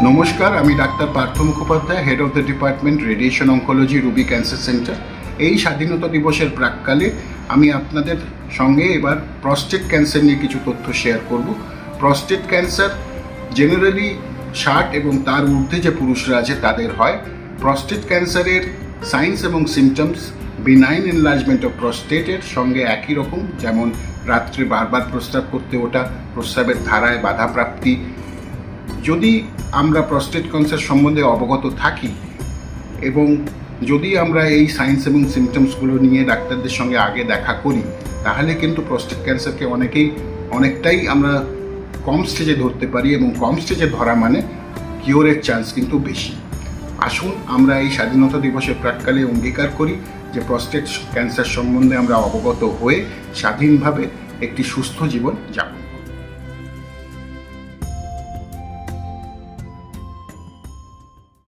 নমস্কার, আমি doctor Partha Mukhopadhyay, head of the department radiation oncology, Ruby cancer centre. এই স্বাধীনতা দিবসের প্রাককালে আমি আপনাদের সঙ্গে এবার প্রস্টেট ক্যান্সার নিয়ে কিছু তথ্য শেয়ার করব। প্রস্টেট ক্যান্সার জেনারেলি 60 এবং তার ঊর্ধ্বে যে পুরুষরা আছে তাদের হয়। প্রস্টেট ক্যান্সারের সাইন্স এবং সিমটমস বিনাইন এনলার্জমেন্ট অফ প্রস্টেটের সঙ্গে একই রকম, যেমন রাত্রে বারবার প্রস্রাব করতে ওঠা, প্রস্রাবের ধারায় বাধাপ্রাপ্তি। যদি আমরা প্রস্টেট ক্যান্সার সম্বন্ধে অবগত থাকি এবং যদি আমরা এই সাইন্স এবং সিমটমসগুলো নিয়ে ডাক্তারদের সঙ্গে আগে দেখা করি, তাহলে কিন্তু প্রস্টেট ক্যান্সারকে অনেকটাই আমরা কম স্টেজে ধরতে পারি, এবং কম স্টেজে ধরা মানে কিওরের চান্স কিন্তু বেশি। আসুন আমরা এই স্বাধীনতা দিবসের প্রাককালে অঙ্গীকার করি যে প্রস্টেট ক্যান্সার সম্বন্ধে আমরা অবগত হয়ে স্বাধীনভাবে একটি সুস্থ জীবন যাপন